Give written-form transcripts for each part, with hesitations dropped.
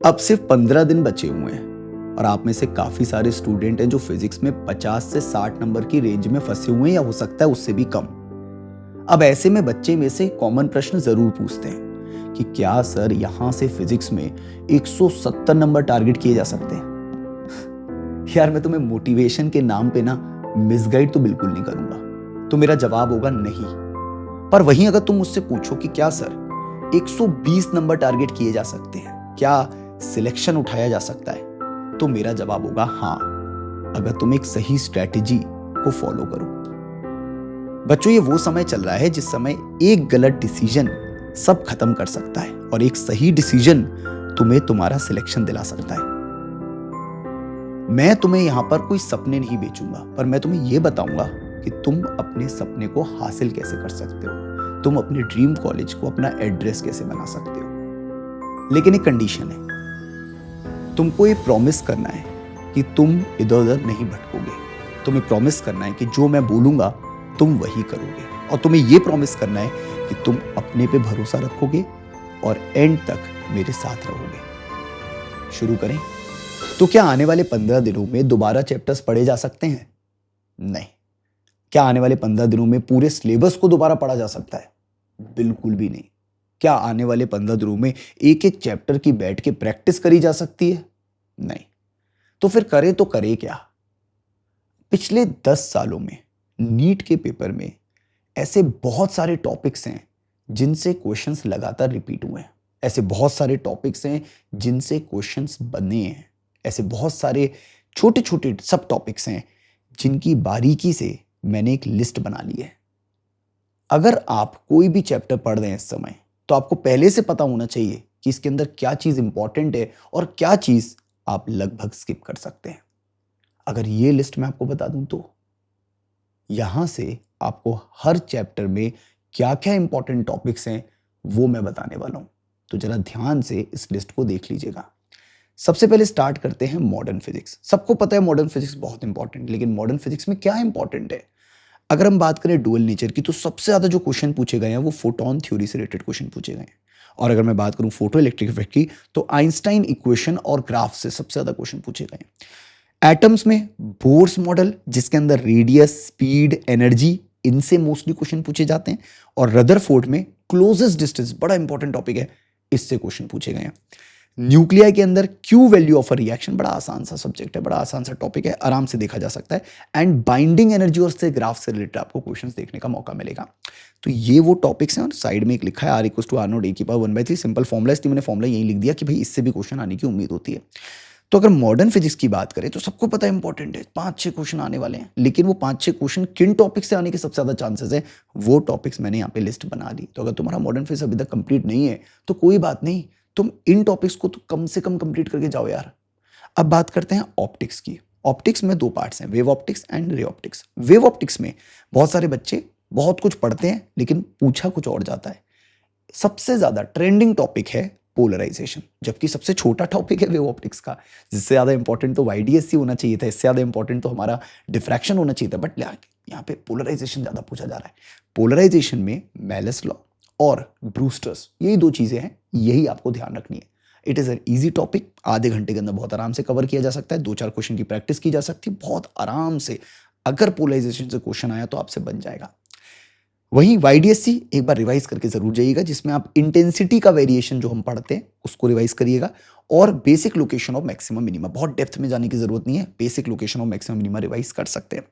अब सिर्फ 15 दिन बचे हुए हैं और आप में से काफी सारे स्टूडेंट हैं जो फिजिक्स में 50 से 60 नंबर की रेंज में फंसे हुए हैं या हो सकता है उससे भी कम। अब ऐसे में बच्चे में से कॉमन प्रश्न जरूर पूछते हैं कि क्या सर यहां से फिजिक्स में 170 नंबर टारगेट किए जा सकते हैं। यार मैं तुम्हें मोटिवेशन के नाम पे ना मिसगाइड तो बिल्कुल नहीं करूंगा, तो मेरा जवाब होगा नहीं। पर वहीं अगर तुम मुझसे पूछो कि क्या सर 120 नंबर टारगेट किए जा सकते हैं, क्या सिलेक्शन उठाया जा सकता है, तो मेरा जवाब होगा हाँ, अगर तुम एक सही स्ट्रेटेजी को फॉलो करो। बच्चों ये वो समय चल रहा है जिस समय एक गलत डिसीजन सब खत्म कर सकता है और एक सही डिसीजन तुम्हें तुम्हारा सिलेक्शन दिला सकता है। मैं तुम्हें यहां पर कोई सपने नहीं बेचूंगा, पर मैं तुम्हें यह बताऊंगा कि तुम अपने सपने को हासिल कैसे कर सकते हो, तुम अपने ड्रीम कॉलेज को अपना एड्रेस कैसे बना सकते हो। लेकिन एक कंडीशन है, तुमको ये प्रॉमिस करना है कि तुम इधर उधर नहीं भटकोगे। तुम्हें प्रॉमिस करना है कि जो मैं बोलूंगा तुम वही करोगे, और तुम्हें ये प्रॉमिस करना है कि तुम अपने पे भरोसा रखोगे और एंड तक मेरे साथ रहोगे। शुरू करें? तो क्या आने वाले 15 दिनों में दोबारा चैप्टर्स पढ़े जा सकते हैं? नहीं। क्या आने वाले 15 दिनों में पूरे सिलेबस को दोबारा पढ़ा जा सकता है? बिल्कुल भी नहीं। क्या आने वाले 15 दिनों में एक एक चैप्टर की बैठ के प्रैक्टिस करी जा सकती है? नहीं। तो फिर करें तो करें क्या? पिछले 10 सालों में नीट के पेपर में ऐसे बहुत सारे टॉपिक्स हैं जिनसे क्वेश्चंस लगातार रिपीट हुए हैं। ऐसे बहुत सारे टॉपिक्स हैं जिनसे क्वेश्चंस बने हैं। ऐसे बहुत सारे छोटे छोटे सब टॉपिक्स हैं जिनकी बारीकी से मैंने एक लिस्ट बना ली है। अगर आप कोई भी चैप्टर पढ़ रहे हैं इस समय, तो आपको पहले से पता होना चाहिए कि इसके अंदर क्या चीज इंपॉर्टेंट है और क्या चीज आप लगभग स्किप कर सकते हैं। अगर ये लिस्ट मैं आपको बता दूं तो यहां से आपको हर चैप्टर में क्या क्या इंपॉर्टेंट टॉपिक्स हैं वो मैं बताने वाला हूं। तो जरा ध्यान से इस लिस्ट को देख लीजिएगा। सबसे पहले स्टार्ट करते हैं मॉडर्न फिजिक्स। सबको पता है मॉडर्न फिजिक्स बहुत इंपॉर्टेंट, लेकिन मॉडर्न फिजिक्स में क्या इंपॉर्टेंट है? अगर हम बात करें डुअल नेचर की, तो सबसे ज्यादा जो क्वेश्चन पूछे गए हैं वो फोटोन थ्योरी से रिलेटेड क्वेश्चन पूछे गए हैं। और अगर मैं बात करूं फोटो इलेक्ट्रिक इफेक्ट की, तो आइंस्टाइन इक्वेशन और ग्राफ से सबसे ज्यादा क्वेश्चन पूछे गए हैं। एटम्स में बोर्स मॉडल, जिसके अंदर रेडियस, स्पीड, एनर्जी, इनसे मोस्टली क्वेश्चन पूछे जाते हैं। और रदरफोर्ड में क्लोजेस्ट डिस्टेंस, बड़ा इंपॉर्टेंट टॉपिक है, इससे क्वेश्चन पूछे गए हैं। न्यूक्लिया के अंदर Q value of a reaction, बड़ा आसान सा सब्जेक्ट है, बड़ा आसान सा टॉपिक है, आराम से देखा जा सकता है। एंड बाइंडिंग एनर्जी और से ग्राफ से रिलेटेड आपको क्वेश्चंस देखने का मौका मिलेगा। तो ये वो टॉपिक्स हैं, और साइड में एक लिखा है R = R0 A⁴ simple formula, इसलिए मैंने फॉर्मूला यही लिख दिया कि भाई इससे भी क्वेश्चन आने की उम्मीद होती है। तो अगर मॉडर्न फिजिक्स की बात करें तो सबको पता है इंपॉर्टेंट है, 5-6 क्वेश्चन आने वाले हैं। लेकिन वो 5-6 क्वेश्चन किन टॉपिक से आने के सबसे ज्यादा चांसेस है, वो टॉपिक्स मैंने यहाँ पे लिस्ट बना ली। तो अगर तुम्हारा मॉडर्न फिजिक्स अभी तक कंप्लीट नहीं है तो कोई बात नहीं, तुम इन टॉपिक्स को तो कम से कम कंप्लीट करके जाओ यार। अब बात करते हैं ऑप्टिक्स की। ऑप्टिक्स में 2 पार्ट्स हैं, wave optics and ray optics. Wave optics में बहुत सारे बच्चे बहुत कुछ पढ़ते हैं लेकिन पूछा कुछ और जाता है। सबसे ज्यादा ट्रेंडिंग टॉपिक है पोलराइजेशन, जबकि सबसे छोटा टॉपिक है वेव ऑप्टिक्स का। जिससे ज्यादा इंपॉर्टेंट तो YDSC होना चाहिए था, इससे ज्यादा इंपॉर्टेंट तो हमारा डिफ्रैक्शन होना चाहिए था, बट यहाँ पे पोलराइजेशन ज्यादा पूछा जा रहा है। पोलराइजेशन में मेलस लॉ और ब्रूस्टर्स, यही 2 चीजें हैं, यही आपको ध्यान रखनी है। It is an easy topic, आधे घंटे के अंदर बहुत आराम से कवर किया जा सकता है। 2-4 क्वेश्चन की प्रैक्टिस की जा सकती है बहुत आराम से। अगर पोलराइजेशन से क्वेश्चन आया तो आपसे बन जाएगा। वहीं YDSC एक बार रिवाइज करके जरूर जाइएगा, जिसमें आप इंटेंसिटी का वेरिएशन जो हम पढ़ते हैं उसको रिवाइज करिएगा, और basic location of maximum minima. बहुत डेप्थ में जाने की जरूरत नहीं है, basic location of maximum minima revise कर सकते हैं।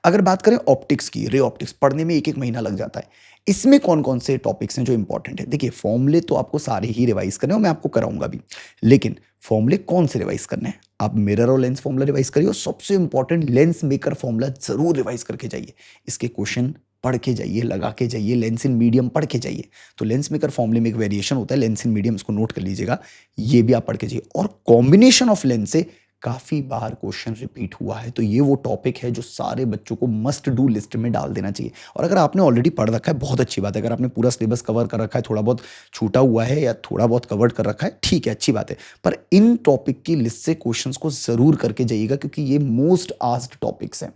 अगर बात करें ऑप्टिक्स की, रे ऑप्टिक्स पढ़ने में 1-1 महीना लग जाता है। इसमें कौन कौन से टॉपिक्स हैं जो इंपॉर्टेंट है? देखिए, फॉर्मूले तो आपको सारे ही रिवाइज करने हैं और मैं आपको कराऊंगा भी, लेकिन फॉर्मूले कौन से रिवाइज करने हैं? आप मिरर और लेंस फॉर्मूला रिवाइज करिए, और सबसे इंपॉर्टेंट लेंस मेकर फॉर्मूला जरूर रिवाइज करके जाइए। इसके क्वेश्चन पढ़ के जाइए, लगा के जाइए, लेंस इन मीडियम पढ़ के जाइए। तो लेंस मेकर फॉर्मूले में एक वेरिएशन होता है लेंस इन मीडियम, इसको नोट कर लीजिएगा, ये भी आप पढ़ के जाइए। और कॉम्बिनेशन ऑफ लेंस से काफी बार क्वेश्चन रिपीट हुआ है, तो ये वो टॉपिक है जो सारे बच्चों को मस्ट डू लिस्ट में डाल देना चाहिए। और अगर आपने ऑलरेडी पढ़ रखा है, बहुत अच्छी बात है। अगर आपने पूरा सिलेबस कवर कर रखा है, थोड़ा बहुत छूटा हुआ है या थोड़ा बहुत कवर कर रखा है, ठीक है, अच्छी बात है, पर इन टॉपिक की लिस्ट से क्वेश्चंस को जरूर करके जाइएगा, क्योंकि ये मोस्ट आस्क्ड टॉपिक्स हैं।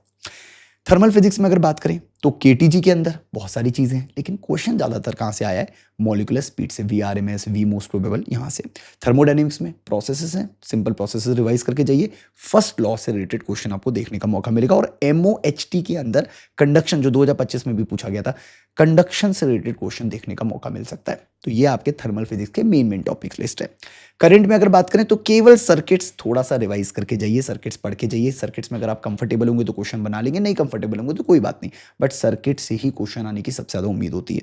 थर्मल फिजिक्स में अगर बात करें तो केटीजी के अंदर बहुत सारी चीजें हैं, लेकिन क्वेश्चन ज्यादातर कहाँ से आया है, मॉलिकुलर स्पीड से, वीआरएमएस, वी मोस्ट प्रोबेबल, यहाँ से। थर्मोडायनेमिक्स में प्रोसेसेस हैं, सिंपल प्रोसेसेस रिवाइज करके जाइए, फर्स्ट लॉ से रिलेटेड क्वेश्चन आपको देखने का मौका मिलेगा। और एमओएचटी के अंदर कंडक्शन, जो 2025 में भी पूछा गया था, कंडक्शन से रिलेटेड क्वेश्चन देखने का मौका मिल सकता है। तो ये आपके थर्मल फिजिक्स के मेन टॉपिक्स लिस्ट है। करंट में अगर बात करें तो केवल सर्किट्स थोड़ा सा रिवाइज करके जाइए, सर्किट्स पढ़ के जाइए। सर्किट्स में अगर आप कंफर्टेबल होंगे तो क्वेश्चन बना लेंगे, नहीं कंफर्टेबल होंगे तो कोई बात नहीं, बट सर्किट से ही क्वेश्चन आने की सबसे ज्यादा उम्मीद होती है।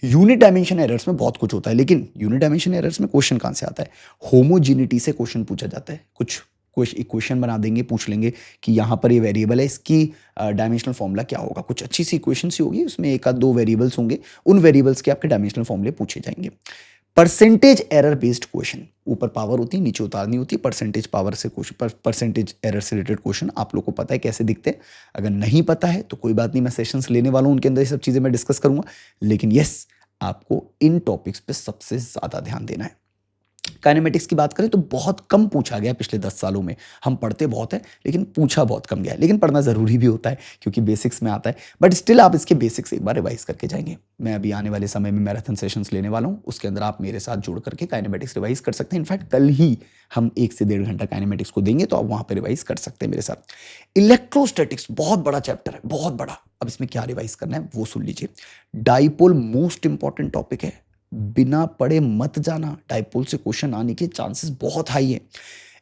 यूनिट डायमेंशन एरर्स में बहुत कुछ होता है, लेकिन यूनिट डायमेंशन एरर्स में क्वेश्चन कहां से आता है, होमोजीनिटी से क्वेश्चन पूछा जाता है। कुछ इक्वेशन बना देंगे, पूछ लेंगे कि यहाँ पर ये वेरिएबल है, इसकी डायमेंशनल फॉर्मूला क्या होगा, कुछ अच्छी सी इक्वेशन सी होगी, उसमें एक आध दो वेरिएबल्स होंगे, उन वेरिएबल्स के आपके डायमेंशनल फॉर्मूले पूछे जाएंगे। परसेंटेज एरर बेस्ड क्वेश्चन, ऊपर पावर होती है नीचे उतारनी होती है, परसेंटेज पावर से क्वेश्चन, परसेंटेज एरर से रिलेटेड क्वेश्चन आप लोग को पता है कैसे दिखते हैं। अगर नहीं पता है तो कोई बात नहीं, मैं सेशंस लेने वाला हूं, उनके अंदर ये सब चीजें मैं डिस्कस करूंगा, लेकिन यस, आपको इन टॉपिक्स पे सबसे ज्यादा ध्यान देना है। काइनेमेटिक्स की बात करें तो बहुत कम पूछा गया पिछले 10 सालों में। हम पढ़ते बहुत है लेकिन पूछा बहुत कम गया है, लेकिन पढ़ना जरूरी भी होता है क्योंकि बेसिक्स में आता है, बट स्टिल आप इसके बेसिक्स एक बार रिवाइज करके जाएंगे। मैं अभी आने वाले समय में मैराथन सेशंस लेने वाला हूँ, उसके अंदर आप मेरे साथ जुड़ करके काइनेमेटिक्स रिवाइज कर सकते हैं। इनफैक्ट कल ही हम 1 से 1.5 घंटा काइनेमेटिक्स को देंगे, तो आप वहां पर रिवाइज कर सकते हैं मेरे साथ। इलेक्ट्रोस्टैटिक्स बहुत बड़ा चैप्टर है, बहुत बड़ा। अब इसमें क्या रिवाइज करना है वो सुन लीजिए। डाइपोल मोस्ट इंपॉर्टेंट टॉपिक है, बिना पढ़े मत जाना, डाइपोल से क्वेश्चन आने के चांसेस बहुत हाई है।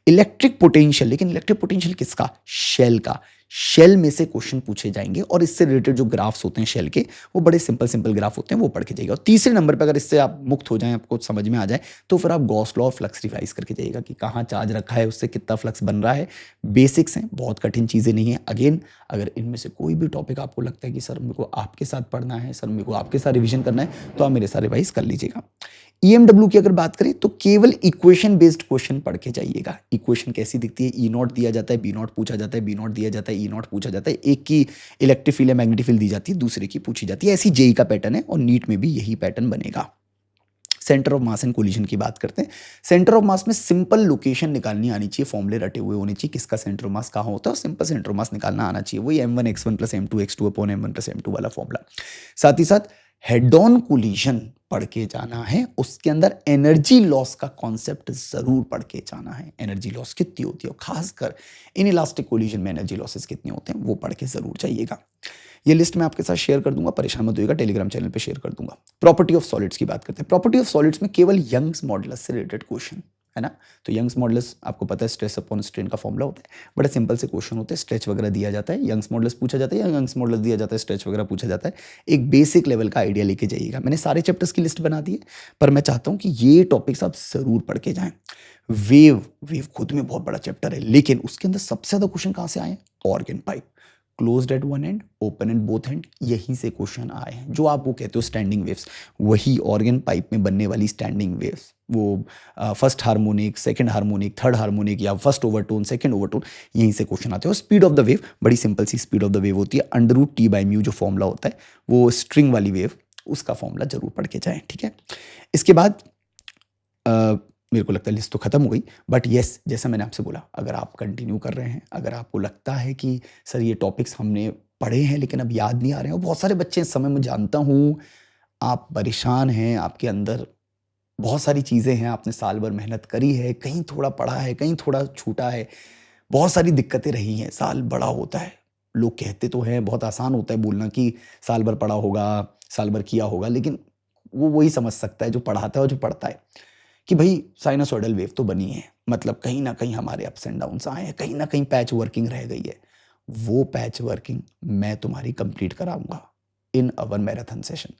इलेक्ट्रिक पोटेंशियल, लेकिन इलेक्ट्रिक पोटेंशियल किसका, शेल का। शेल में से क्वेश्चन पूछे जाएंगे और इससे रिलेटेड जो ग्राफ्स होते हैं शेल के, वो बड़े सिंपल ग्राफ होते हैं, वो पढ़ के जाइएगा। और तीसरे नंबर पे अगर इससे आप मुक्त हो जाएं, आपको समझ में आ जाए, तो फिर आप गॉस लॉ और फ्लक्स रिवाइज करके जाइएगा कि कहाँ चार्ज रखा है, उससे कितना फ्लक्स बन रहा है। बेसिक्स हैं, बहुत कठिन चीज़ें नहीं है। अगेन, अगर इनमें से कोई भी टॉपिक आपको लगता है कि सर मेरे को आपके साथ पढ़ना है, सर मेरे को आपके साथ रिविजन करना है, तो आप मेरे साथ रिवाइज कर लीजिएगा। ईएमडब्ल्यू की अगर बात करें तो केवल इक्वेशन बेस्ड क्वेश्चन पढ़ के जाइएगा। इक्वेशन कैसी दिखती है, ई नॉट दिया जाता है, बी नॉट पूछा जाता है, बी नॉट दिया जाता है, ई नॉट पूछा जाता है। एक की इलेक्ट्रिक फील्ड या मैग्नेटिक फील्ड दी जाती है, दूसरे की पूछी जाती है। ऐसी जेई का पैटर्न है और नीट में भी यही पैटर्न बनेगा। Centre of mass and collision की बात करते हैं। सेंटर ऑफ मास में सिंपल लोकेशन निकालनी आनी चाहिए, फॉर्मूले रटे हुए होने चाहिए, किसका सेंटर ऑफ मास कहाँ होता है, और सिंपल सेंटर ऑफ मास निकालना आना चाहिए। वही m1 x1 plus m2 x2 upon m1 plus m2 वाला फॉर्मूला। साथ ही साथ हेड ऑन कोलिजन पढ़ के जाना है, उसके अंदर एनर्जी लॉस का कॉन्सेप्ट जरूर पढ़ के जाना है। एनर्जी लॉस कितनी होती है, और खासकर इन इलास्टिक कोलिजन में एनर्जी लॉसेस कितने होते हैं, वो पढ़ के जरूर जाइएगा। ये लिस्ट मैं आपके साथ शेयर कर दूंगा, परेशान मत होइएगा, टेलीग्राम चैनल पे शेयर कर दूंगा। प्रॉपर्टी ऑफ सॉलिड्स की बात करते हैं। प्रॉपर्टी ऑफ सॉलिड्स में केवल यंग्स मॉडुलस से रिलेटेड क्वेश्चन है ना। तो यंग्स मॉडुलस आपको पता है, स्ट्रेस अपॉन स्ट्रेन का फॉर्मूला होता है। बड़े सिंपल से क्वेश्चन होते हैं, स्ट्रेच वगैरह दिया जाता है, यंग्स मॉडुलस पूछा जाता है, या यंग्स मॉडुलस दिया जाता है, स्ट्रेच वगैरह पूछा जाता है। एक बेसिक लेवल का आइडिया लेके जाइएगा। मैंने सारे चैप्टर्स की लिस्ट बना दी है, पर मैं चाहता हूं कि ये टॉपिक्स आप जरूर पढ़ के जाएं। वेव खुद में बहुत बड़ा चैप्टर है, लेकिन उसके अंदर सबसे ज्यादा क्वेश्चन कहां से आए हैं, organ pipe, closed eight one and open at both and, यहीं से क्वेश्चन आए हैं। जो आप वो कहते हो स्टैंडिंग वेव्स, वही ऑर्गन पाइप में बनने वाली स्टैंडिंग वेव्स, वो first harmonic, second harmonic, third harmonic, या फर्स्ट ओवरटोन, सेकंड ओवरटोन, यहीं से क्वेश्चन आते हैं। और स्पीड ऑफ द वेव बड़ी सिंपल सी स्पीड ऑफ द वेव होती है, √T/μ जो फॉर्मूला होता है, वो स्ट्रिंग वाली वेव, उसका फॉर्मूला जरूर पढ़ के जाएं, ठीक है। इसके बाद मेरे को लगता है लिस्ट तो खत्म हो गई, बट येस, जैसा मैंने आपसे बोला, अगर आप कंटिन्यू कर रहे हैं, अगर आपको लगता है कि सर ये टॉपिक्स हमने पढ़े हैं लेकिन अब याद नहीं आ रहे हैं, और बहुत सारे बच्चे इस समय मैं जानता हूँ आप परेशान हैं, आपके अंदर बहुत सारी चीज़ें हैं, आपने साल भर मेहनत करी है, कहीं थोड़ा पढ़ा है, कहीं थोड़ा छूटा है, बहुत सारी दिक्कतें रही हैं। साल बड़ा होता है, लोग कहते तो हैं, बहुत आसान होता है बोलना कि साल भर पढ़ा होगा, साल भर किया होगा, लेकिन वो वही समझ सकता है जो पढ़ाता है और जो पढ़ता है, कि भाई साइनसोइडल वेव तो बनी है, मतलब कहीं ना कहीं हमारे अप्स एंड डाउन्स आए हैं, कहीं ना कहीं पैच वर्किंग रह गई है। वो पैच वर्किंग मैं तुम्हारी कंप्लीट कराऊंगा इन अवर मैराथन सेशन।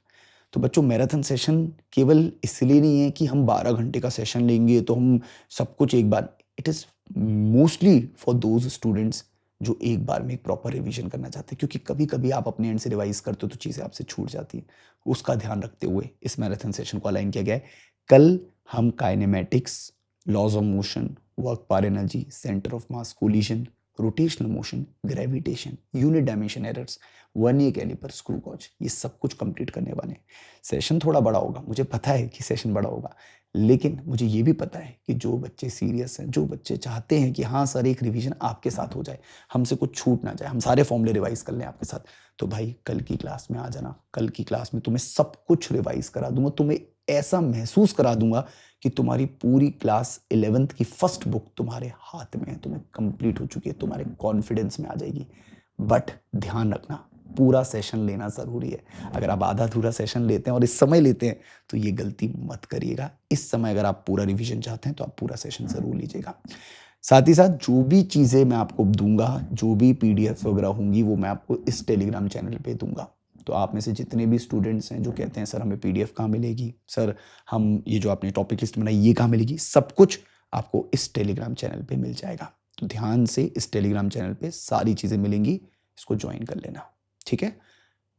तो बच्चों, मैराथन सेशन केवल इसलिए नहीं है कि हम 12 घंटे का सेशन लेंगे तो हम सब कुछ एक बार, it is mostly for those students जो एक बार में एक प्रॉपर रिवीजन करना चाहते हैं, क्योंकि कभी कभी आप अपने एंड से रिवाइज करते हो तो चीज़ें आपसे छूट जाती हैं। उसका ध्यान रखते हुए इस मैराथन सेशन को अलाइन किया गया है। कल हम kinematics, laws of motion, work power energy, centre of mass collision, rotational motion, gravitation, unit dimension errors, vernier caliper, screw gauge, ये सब कुछ कंप्लीट करने वाले हैं। सेशन थोड़ा बड़ा होगा, मुझे पता है कि सेशन बड़ा होगा, लेकिन मुझे ये भी पता है कि जो बच्चे सीरियस हैं, जो बच्चे चाहते हैं कि हाँ सर एक रिवीजन आपके साथ हो जाए, हमसे कुछ छूट ना जाए, हम सारे फॉर्मूले रिवाइज कर लें आपके साथ, तो भाई कल की क्लास में आ जाना। कल की क्लास में तुम्हें सब कुछ रिवाइज करा दूंगा, तुम्हें ऐसा महसूस करा दूंगा कि तुम्हारी पूरी क्लास 11th की फर्स्ट बुक तुम्हारे हाथ में है, तुम्हें कंप्लीट हो चुकी है, तुम्हारे कॉन्फिडेंस में आ जाएगी। बट ध्यान रखना, पूरा सेशन लेना ज़रूरी है। अगर आप आधा अधूरा सेशन लेते हैं और इस समय लेते हैं तो ये गलती मत करिएगा। इस समय अगर आप पूरा रिवीजन चाहते हैं तो आप पूरा सेशन ज़रूर लीजिएगा। साथ ही साथ जो भी चीज़ें मैं आपको दूंगा, जो भी पीडीएफ वगैरह होंगी, वो मैं आपको इस टेलीग्राम चैनल पे दूंगा। तो आप में से जितने भी स्टूडेंट्स हैं जो कहते हैं सर हमें पीडीएफ कहाँ मिलेगी, सर हम ये जो आपने टॉपिक लिस्ट बनाई ये कहाँ मिलेगी, सब कुछ आपको इस टेलीग्राम चैनल पे मिल जाएगा। तो ध्यान से इस टेलीग्राम चैनल पे सारी चीज़ें मिलेंगी, इसको ज्वाइन कर लेना, ठीक है।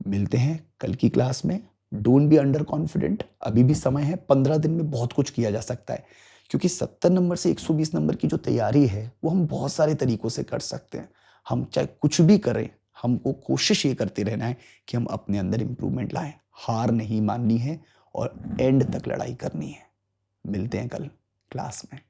मिलते हैं कल की क्लास में। डोंट बी अंडर कॉन्फिडेंट, अभी भी समय है, 15 दिन में बहुत कुछ किया जा सकता है, क्योंकि 70 नंबर से 120 नंबर की जो तैयारी है वो हम बहुत सारे तरीकों से कर सकते हैं। हम चाहे कुछ भी करें, हमको कोशिश ये करते रहना है कि हम अपने अंदर इंप्रूवमेंट लाएं, हार नहीं माननी है और एंड तक लड़ाई करनी है। मिलते हैं कल क्लास में।